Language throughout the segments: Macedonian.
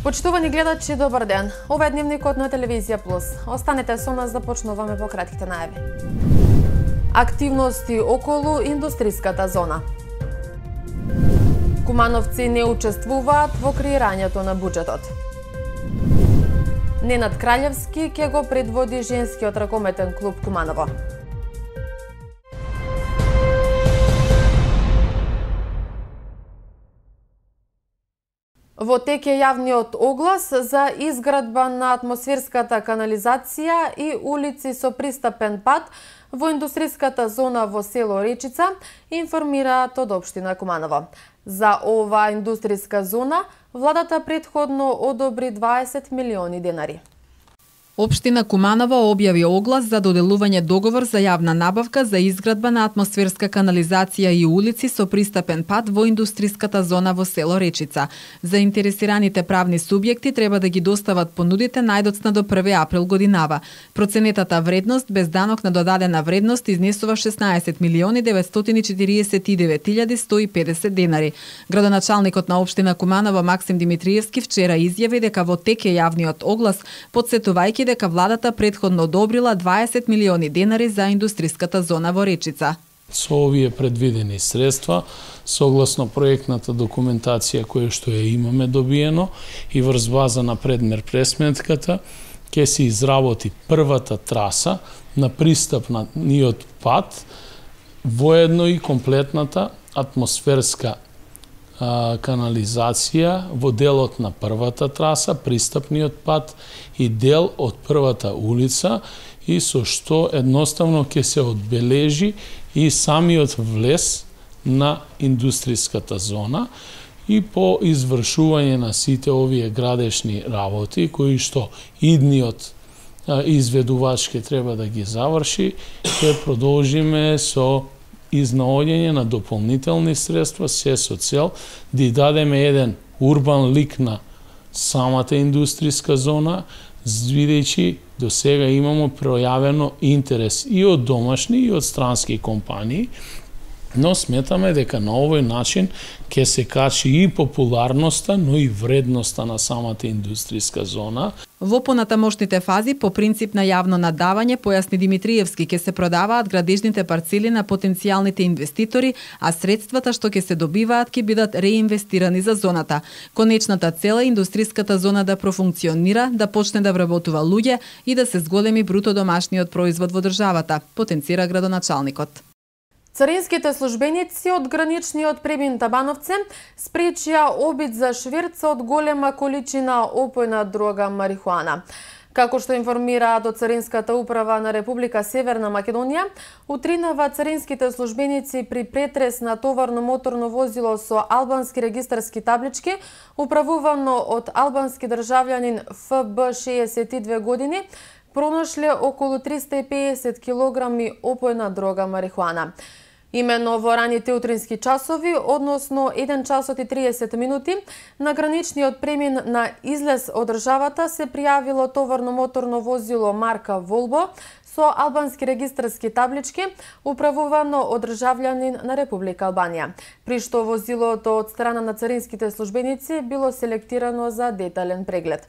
Почитувани гледачи, добар ден. Ова е дневникот на Телевизија Плюс. Останете со нас да почнуваме по кратките најави. Активности околу индустријската зона. Кумановци не учествуваат во креирањето на буџетот. Ненад Краљевски ќе го предводи женскиот ракометен клуб Куманово. Во тек е јавниот оглас за изградба на атмосферската канализација и улици со пристапен пат во индустријската зона во село Речица, информираат од општина Куманово. За оваа индустријска зона, владата претходно одобри 20 милиони денари. Општина Куманово објави оглас за доделување договор за јавна набавка за изградба на атмосферска канализација и улици со пристапен пат во индустријската зона во село Речица. Заинтересираните правни субјекти треба да ги достават понудите најдоцна до 1 април годинава. Проценетата вредност без данок на додадена вредност изнесува 16 милиони 949.150 денари. Градоначалникот на општина Куманово Максим Димитриевски вчера изјави дека во тек е јавниот оглас, потсетувајќи дека владата претходно одобрила 20 милиони денари за индустријската зона во Речица. Со овие предвидени средства, согласно проектната документација која што ја имаме добиено и врз база на предмер пресметката, ќе се изработи првата траса на пристапниот пат, воедно и комплетната атмосферска канализација во делот на првата траса, пристапниот пат и дел од првата улица, и со што едноставно ќе се одбележи и самиот влез на индустријската зона, и по извршување на сите овие градешни работи, кои што идниот изведувач ќе треба да ги заврши, ќе продолжиме со изнаоѓање на дополнителни средства, се со цел да дадеме еден урбан лик на самата индустријска зона, видејќи до сега имамо пројавено интерес и од домашни и од странски компании, но сметаме дека на овој начин ќе се качи и популарноста, но и вредноста на самата индустријска зона. Во понатамошните фази, по принцип на јавно надавање, појасни Димитриевски, ќе се продаваат градежните парцели на потенцијалните инвеститори, а средствата што ќе се добиваат ќе бидат реинвестирани за зоната. Конечната цел е индустријската зона да профункционира, да почне да вработува луѓе и да се зголеми бруто домашниот производ во државата, потенцира градоначалникот. Царинските службеници од граничниот премин Табановце спречија обид за шверц од голема количина опојна дрога марихуана. Како што информираат од Царинската управа на Република Северна Македонија, утринава царинските службеници при претрес на товарно моторно возило со албански регистарски таблички, управувано од албански државјанин ФБ 62 години, пронашле околу 350 килограми опојна дрога марихуана. Имено во раните утрински часови, односно 1 часот и 30 минути, на граничниот премин на излез од државата се пријавило товарно моторно возило марка Волбо со албански регистарски таблички, управувано од државјанин на Република Албанија, при што возилото од страна на царинските службеници било селектирано за детален преглед.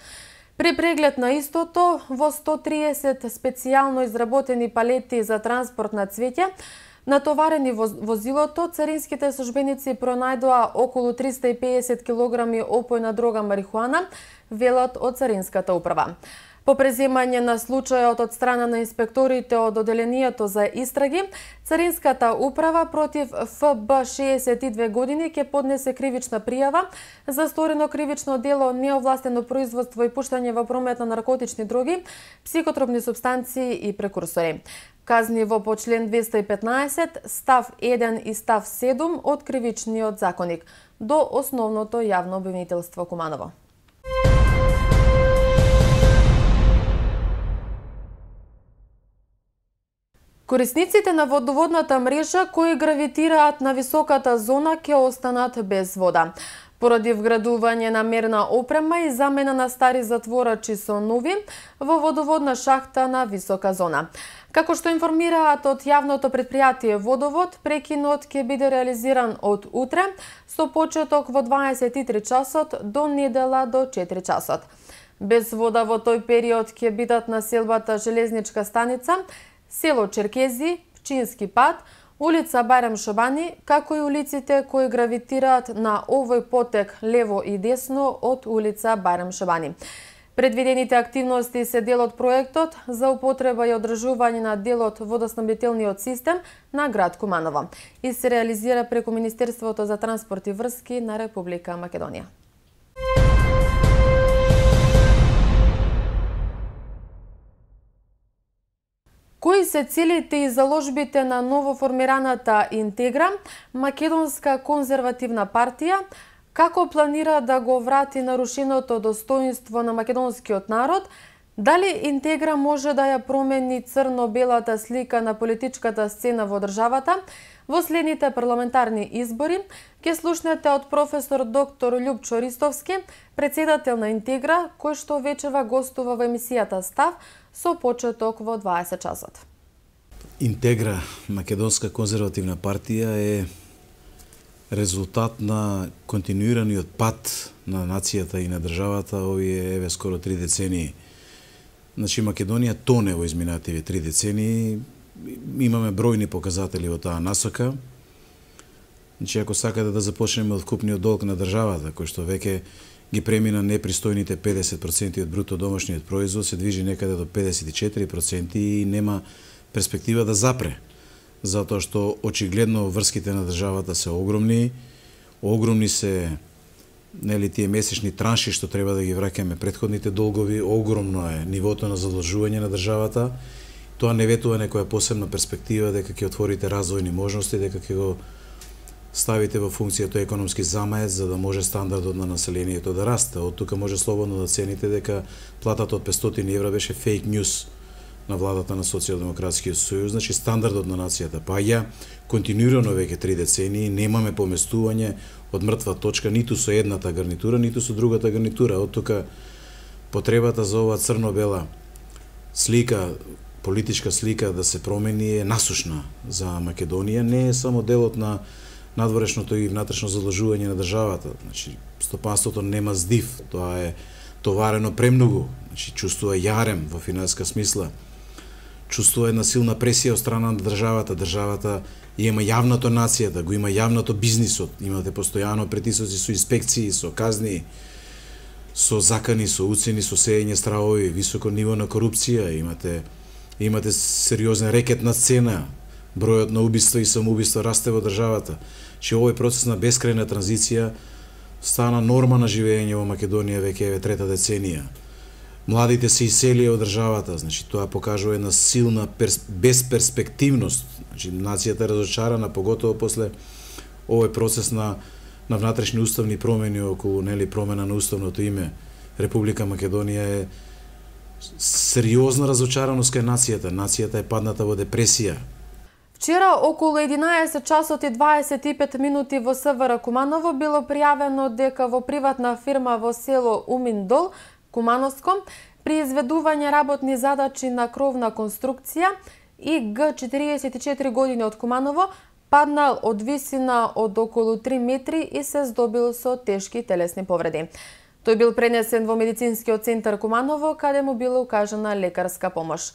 При преглед на истото, во 130 специјално изработени палети за транспорт на цвеќе, натоварени во возилото, царинските службеници пронајдоа околу 350 килограми опојна дрога марихуана, велат од Царинската управа. По преземање на случајот од страна на инспекторите од Оделението за истраги, Царинската управа против ФБ 62 години ќе поднесе кривична пријава за сторено кривично дело неовластено производство и пуштање во промет на наркотични дроги, психотропни супстанции и прекурсори. Казниво по член 215, став 1 и став 7 од Кривичниот законник до Основното јавно обвинителство Куманово. Корисниците на водоводната мрежа кои гравитираат на високата зона ќе останат без вода. Поради вградување на мерна опрема и замена на стари затворачи со нови во водоводна шахта на висока зона. Како што информираат од јавното предпријатие Водовод, прекинот ќе биде реализиран од утре со почеток во 23 часот до недела до 4 часот. Без вода во тој период ќе бидат населбата Железничка станица, село Черкези, Пчински пат, улица Бајрам Шабани, како и улиците кои гравитираат на овој потек лево и десно од улица Бајрам Шабани. Предвидените активности се дел од проектот за употреба и одржување на дел од водоснабдителниот систем на град Куманово и се реализира преку Министерството за транспорт и врски на Република Македонија. Кои се целите и заложбите на новоформираната Интегра, Македонска конзервативна партија, како планира да го врати нарушеното достоинство на македонскиот народ, дали Интегра може да ја промени црно-белата слика на политичката сцена во државата, во следните парламентарни избори, ќе слушнете од професор доктор Љупчо Ристовски, председател на Интегра, кој што вечерва гостува во емисијата Став со почеток во 20 часот. Интегра, Македонска конзервативна партија, е резултат на континуираниот пат на нацијата и на државата овие скоро 3 децении. Значи Македонија тоне во изминативе 3 децении. Имаме бројни показатели во таа насока. Значи ако сакате да започнеме од купниот долг на државата, кој што веќе ги премина непристојните 50% од бруто домашниот производ, се движи некаде до 54% и нема перспектива да запре, затоа што очигледно врските на државата се огромни се тие месечни транши што треба да ги враќаме претходните долгови, огромно е нивото на задолжување на државата. Тоа не ветува некоја посебна перспектива дека ќе отворите развојни можности, дека ќе го ставите во функција тој економски замаец за да може стандардот на населението да расте. Од тука може слободно да цените дека платата од 500 евра беше фейк ньюс на владата на Социјалдемократскиот сојуз. Значи стандардот на нацијата паѓа континуирано веќе 3 децении, немаме поместување од мртва точка ниту со едната гарнитура, ниту со другата гарнитура. Од тука потребата за ова црно-бела слика, политичка слика да се промени е насушна за Македонија. Не е само делот на надворешното и внатрешно задолжување на државата. Значи стопанството нема здив, тоа е товарено премногу. Значи чувствува јарем во финансиска смисла. Чувствува една силна пресија од страна на државата. Државата има јавното нацијата, го има јавното бизнисот. Имате постојано притисоци со инспекции, со казни, со закани, со уцени, со сеење стравови, високо ниво на корупција. Имате сериозна рекетна сцена. Бројот на убиства и самоубиства расте во државата. Че овој процес на бескрајна транзиција стана норма на живење во Македонија веќе 3-та деценија. Младите се иселија од државата, значи тоа покажува една силна безперспективност. Значи нацијата е разочарана, поготово после овој процес на внатрешни уставни промени околу промена на уставното име. Република Македонија е сериозна разочараност кај нацијата. Нацијата е падната во депресија. Вчера околу 11 часот и 25 минути во СВР Куманово било пријавено дека во приватна фирма во село Уминдол, Кумановско, при изведување работни задачи на кровна конструкција ИГ 44 години од Куманово паднал од висина од околу 3 метри и се здобил со тешки телесни повреди. Тој бил пренесен во медицинскиот центар Куманово, каде му била укажана лекарска помош.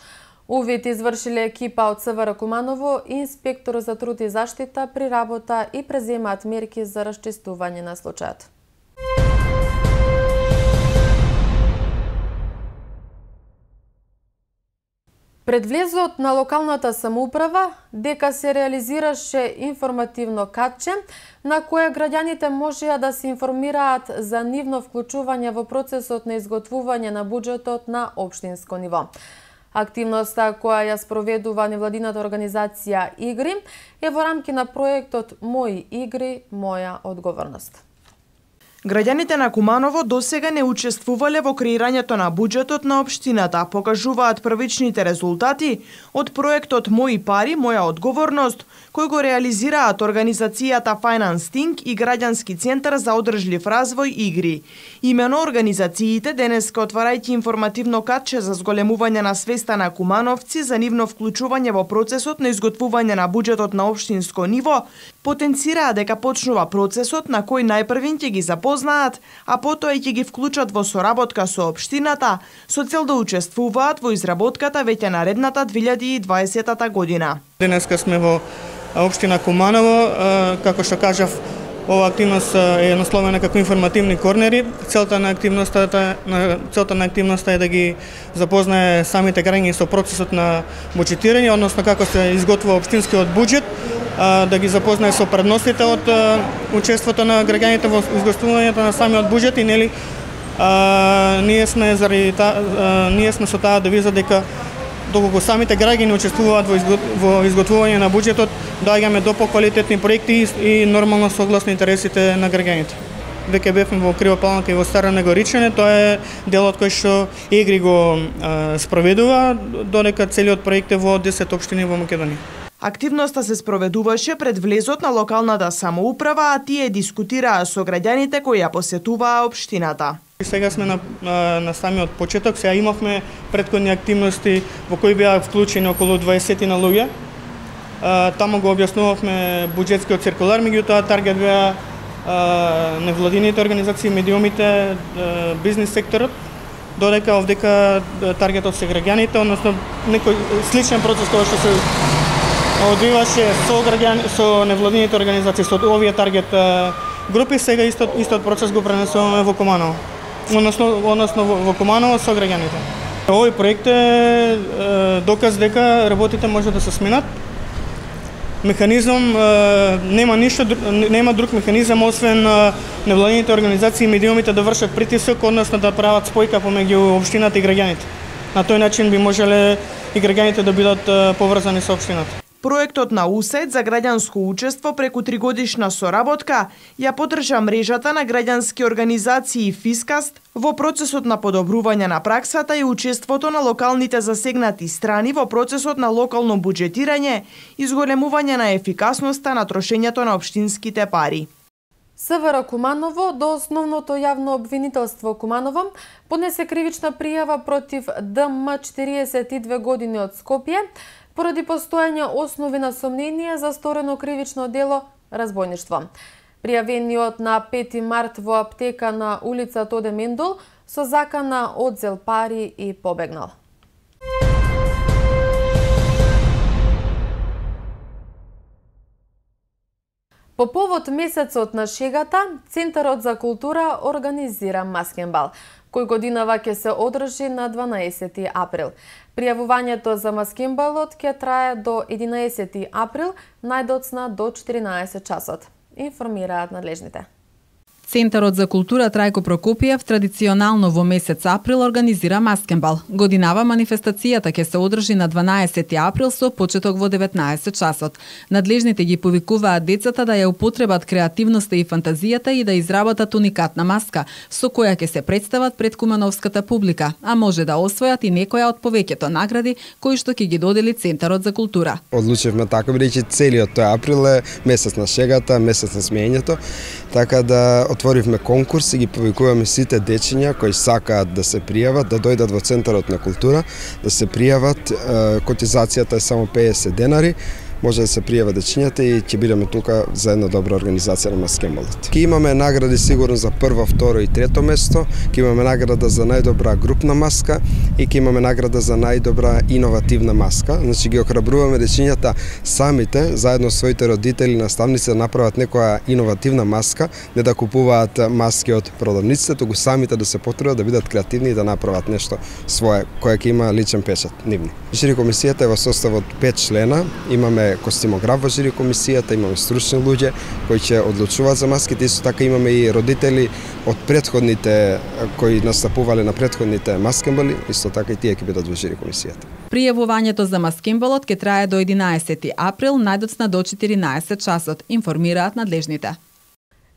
Увид извршиле екипа од СВР Куманово и инспектор за труд и заштита при работа и преземаат мерки за расчистување на случајот. Пред влезот на локалната самоуправа дека се реализираше информативно катче на кое граѓаните можеа да се информираат за нивно вклучување во процесот на изготвување на буџетот на општинско ниво. Активноста која ја спроведува невладината организација Игри е во рамки на проектот Мои игри, моја одговорност. Граѓаните на Куманово досега не учествувале во креирањето на буџетот на општината, покажуваат првичните резултати од проектот Мои пари, моја одговорност, кој го реализираат организацијата Finance Think и Граѓански центар за одржлив развој Игри. Имено организациите денеска, отварајќи информативно катче за зголемување на свеста на кумановци за нивно вклучување во процесот на изготвување на буџетот на општинско ниво, потенцираа дека почнува процесот на кој најпрвин ќе ги запознаат, а потоа и ќе ги вклучат во соработка со општината, со цел да учествуваат во изработката веќе наредната 2020 година. Денеска сме во општина Куманово, како што кажав, ова активност е насловена како информативни корнери. Целта на активноста е да ги запознае самите граѓани со процесот на буџетирање, односно како се изготвува општинскиот буџет, да ги запознае со предностите од учеството на граѓаните во изготвувањето на самиот буџет и нели ние сме со таа девиза дека доколку самите граѓани учествуваат во изготвување на буџетот, доаѓаме до поквалитетни проекти и нормално согласно интересите на граѓаните. Веќе бевме во Кривопланка и во Стара Негоричане, тоа е делот кој што Игри го спроведува, додека целиот проект е во 10 општини во Македонија. Активноста се спроведуваше пред влезот на локалната самоуправа, а тие дискутираа со граѓаните кои ја посетуваа општината. Сега сме на самиот почеток, сега имавме претходни активности во кои беа вклучени околу 20 на луѓе. Таму го објаснувавме буџетскиот циркулар, меѓутоа таргет беа невладините организации, медиумите, бизнис секторот, додека овдека таргетот се граѓаните, односно некој сличен процес кој што се одвиваше со невладините организации, со овие таргет групи, сега истот процес го пренесуваме во Куманово. Односно во Куманово со граѓаните. Овој проект е доказ дека работите може да се сменат. Механизам нема друг механизам освен невладините организации и медиумите да вршат притисок, односно да прават спојка помеѓу општината и граѓаните. На тој начин би можеле и граѓаните да бидат поврзани со општината. Проектот на УСЕД за граѓанско учество преку 3-годишна соработка ја поддржа мрежата на граѓански организации Фискаст во процесот на подобрување на праксата и учеството на локалните засегнати страни во процесот на локално буџетирање и зголемување на ефикасноста на трошењето на општинските пари. СВР Куманово до основното јавно обвинителство Куманово поднесе кривична пријава против ДМ 42 години од Скопје поради постојање основи на сомнение за сторено кривично дело разбойништво. Пријавениот на 5 март во аптека на улица Тоде Мендол со закана одзел пари и побегнал. По повод месецот на шегата, Центарот за култура организира маскенбал, кој годинава ќе се одржи на 12 април. Пријавувањето за маскенбалот ќе трае до 11 април, најдоцна до 14 часот, информираат надлежните. Центарот за култура Трајко Прокопиев традиционално во месец април организира маскенбал. Годинава манифестацијата ќе се одржи на 12 април со почеток во 19 часот. Надлежните ги повикуваат децата да ја употребат креативноста и фантазијата и да изработат уникатна маска, со која ќе се представат пред кумановската публика, а може да освојат и некоја од повеќето награди кои што ќе ги додели Центарот за култура. Одлучивме така бидејќи целиот тој април е месец на шегата, месец на смеењето, така да отворивме конкурс и ги повикуваме сите дечиња кои сакаат да се пријават, да дојдат во Центарот на култура, да се пријават. Котизацијата е само 50 денари. Може да се пријава дечињата и ќе бидеме тука за една добра организација на маскенбалот. Ке имаме награди сигурно за прво, второ и трето место, ке имаме награда за најдобра групна маска и ке имаме награда за најдобра иновативна маска. Значи ги охрабруваме дечињата самите, заедно со своите родители, наставници да направат некоја иновативна маска, не да купуваат маски од продавниците, туку самите да се потрудат да бидат креативни и да направат нешто свое, кое ќе има личен печат нивни. Жири комисијата е во состав од 5 члена, имаме костимограф во жири комисијата, имаме стручни луѓе кои ќе одлучуваат за маските, исто така имаме и родители од претходните кои настапувале на претходните маскенбали, исто така и тие ќе бидат во жири комисијата. Пријавувањето за маскенбалот ќе трае до 11 април, најдоцна до 14 часот, информираат надлежните.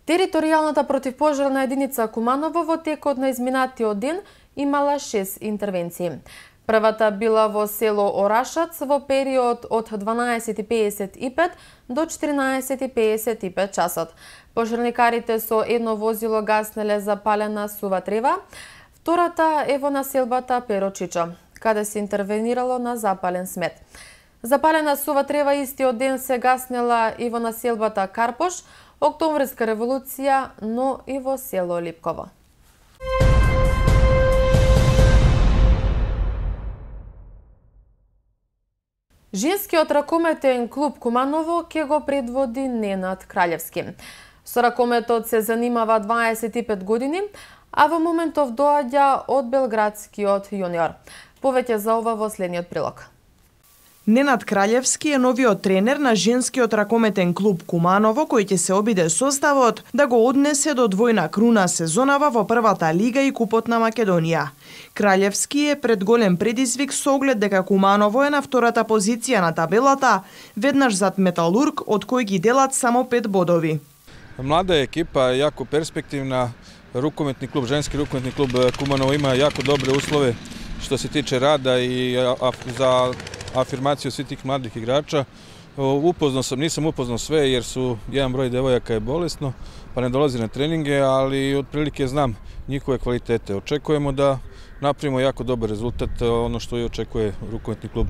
Територијалната противпожарна единица Куманово во текот на изминатиот ден имала 6 интервенции. Првата била во село Орашац во период од 12:55 до 14:55 часот. Пожарникарите со едно возило гаснеле запалена сува трева. Втората е во населбата Перочичо, каде се интервенирало на запален смет. Запалена сува трева истиот ден се гаснела и во населбата Карпош, Октомврска револуција, но и во село Липково. Женскиот ракометен клуб Куманово ќе го предводи Ненад Краљевски. Со ракометот се занимава 25 години, а во моментов доаѓа од белградскиот јуниор. Повеќе за ова во следниот прилог. Ненад Краљевски е новиот тренер на женскиот ракометен клуб Куманово, кој ќе се обиде составот да го однесе до двојна круна сезонава во првата лига и купот на Македонија. Краљевски е пред голем предизвик со оглед дека Куманово е на втората позиција на табелата, веднаш зад Металург, од кој ги делат само 5 бодови. Млада екипа, јако перспективна, рукометни клуб, женски рукометни клуб Куманово има јако добре услове што се тиче рада и за афирмацiju svih tih mladih igrača. Upoznao sam, nisam upoznao sve jer su jedan broj devojaka je bolesno, pa ne dolazi na treninge, ali otprilike znam njihove kvalitete. Očekujemo da napravimo jako dobar rezultat, ono što i očekuje rukometni klub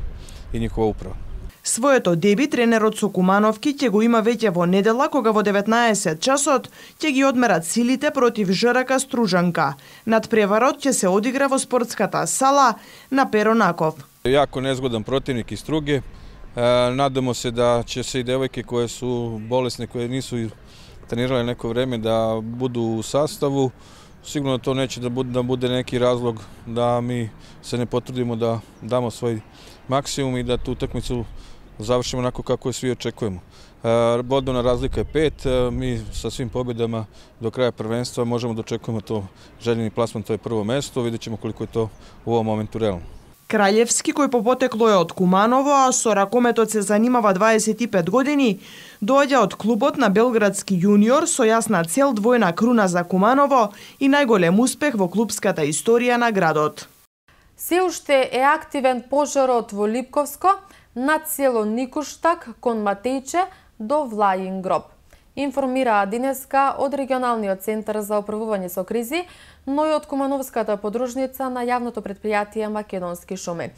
i njihova uprava. Своето деби тренерот со Кумановки ќе го има веќе во недела, кога во 19 часот ќе ги одмерат силите против ЖРК Стружанка. Надпреварот ќе се одигра во спортската сала на Pero Nakov. Jako nezgodan protivnik iz Struge. Nadamo se da će se i devojke koje su bolesne, koje nisu trenirale neko vreme, da budu u sastavu. Sigurno to neće da bude neki razlog da mi se ne potrudimo da damo svoj maksimum i da tu utakmicu završimo onako kako je svi očekujemo. Bodovna razlika je 5, mi sa svim pobjedama do kraja prvenstva možemo da očekujemo to željeni plasman, to je prvo mesto, vidjet ćemo koliko je to u ovom momentu realno. Краљевски, кој по потекло е од Куманово, а со ракометот се занимава 25 години, доаѓа од клубот на белградски јуниор со јасна цел двојна круна за Куманово и најголем успех во клубската историја на градот. Се уште е активен пожарот во Липковско, над село Никуштак кон Матејче до Влајин гроб. Информираа денеска од регионалниот центар за управување со кризи, но и од Кумановската подружница на јавното претпријатие Македонски шуми.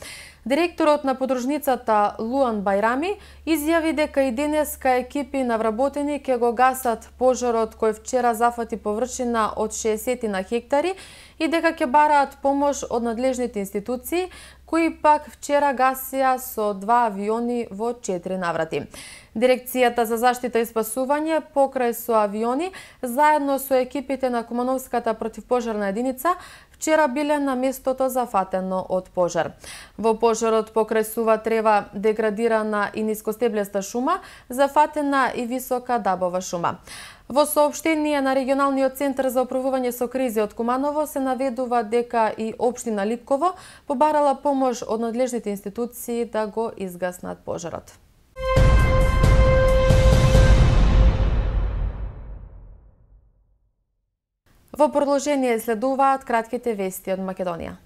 Директорот на подружницата Луан Байрами изјави дека и денеска екипи на вработени ќе го гасат пожарот кој вчера зафати површина од 60 на хектари и дека ќе бараат помош од надлежните институции, кои пак вчера гасија со 2 авиони во 4 наврати. Дирекцијата за заштита и спасување покрај со авиони, заедно со екипите на Кумановската противпожарна единица, вчера биле на местото зафатено од пожар. Во пожарот покрај сува трева, деградирана и нискостеблеста шума, зафатена и висока дабова шума. Во соопштение на регионалниот центар за управување со кризи од Куманово се наведува дека и општина Липково побарала помош од надлежните институции да го изгаснат пожарот. Во продолжение следуваат кратките вести од Македонија.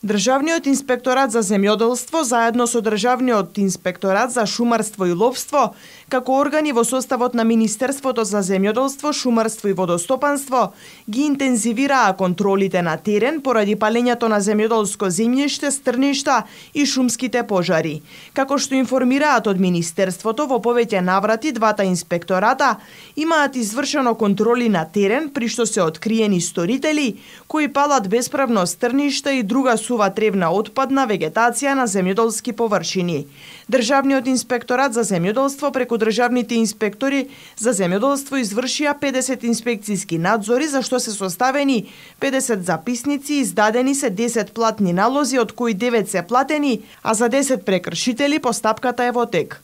Државниот инспекторат за земјоделство заедно со Државниот инспекторат за шумарство и ловство, како органи во составот на Министерството за земјоделство, шумарство и водостопанство, ги интензивираа контролите на терен поради палењето на земјоделско земјиште, стрништа и шумските пожари. Како што информираат од Министерството, во повеќе наврати двата инспектората имаат извршено контроли на терен при што се откриени сторители кои палат бесправно стрништа и друга сува тревна отпадна вегетација на земјоделски површини. Државниот инспекторат за земјоделство преку државните инспектори за земјоделство извршија 50 инспекцијски надзори, за што се составени 50 записници, издадени се 10 платни налози, од кои 9 се платени, а за 10 прекршители постапката е во тек.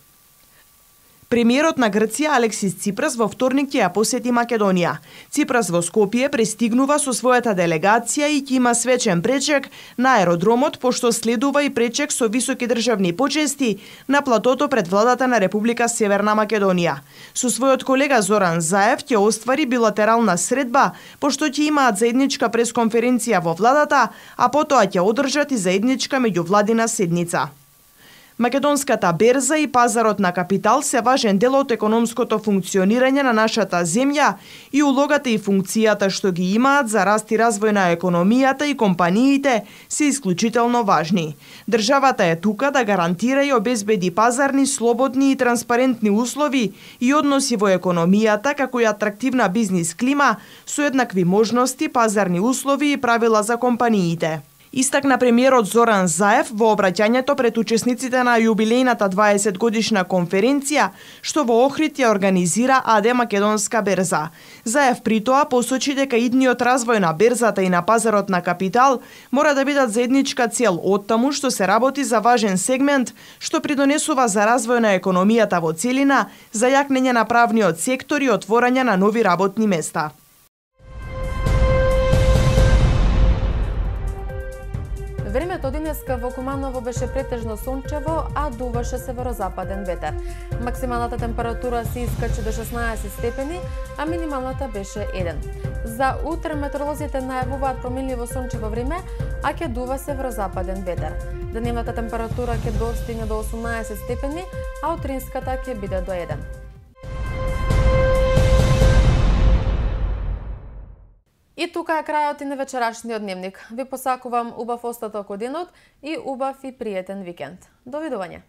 Премиерот на Грција Алексис Ципрас во вторник ќе ја посети Македонија. Ципрас во Скопје пристигнува со својата делегација и ќе има свечен пречек на аеродромот, пошто следува и пречек со високи државни почести на платото пред владата на Република Северна Македонија. Со својот колега Зоран Заев ќе оствари билатерална средба, пошто ќе имаат заедничка пресконференција во владата, а потоа ќе одржат и заедничка меѓувладина седница. Македонската берза и пазарот на капитал се важен дел од економското функционирање на нашата земја и улогата и функцијата што ги имаат за раст и развој на економијата и компаниите се исклучително важни. Државата е тука да гарантира и обезбеди пазарни, слободни и транспарентни услови и односи во економијата, како и атрактивна бизнис клима со еднакви можности, пазарни услови и правила за компаниите. Истакна премиерот Зоран Заев во обраќањето пред учесниците на јубилејната 20-годишна конференција што во Охрид ја организира АД Македонска берза. Заев при тоа посочи дека идниот развој на берзата и на пазарот на капитал мора да бидат заедничка цел оттаму што се работи за важен сегмент што придонесува за развој на економијата во целина, за јакнење на правниот сектор и отворање на нови работни места. Времето денеска во Куманово беше претежно сончево, а дуваше северозападен ветер. Максималната температура се искачи до 16 степени, а минималната беше 1. За утре метеоролозите најавуваат променливо сончево време, а ќе дува северозападен ветер. Деневната температура ќе достигне до 18 степени, а утринската ќе биде до 1. И тука е крајот и на вечерашниот дневник. Ви посакувам убав остаток од денот и убав и пријатен викенд. Довидување!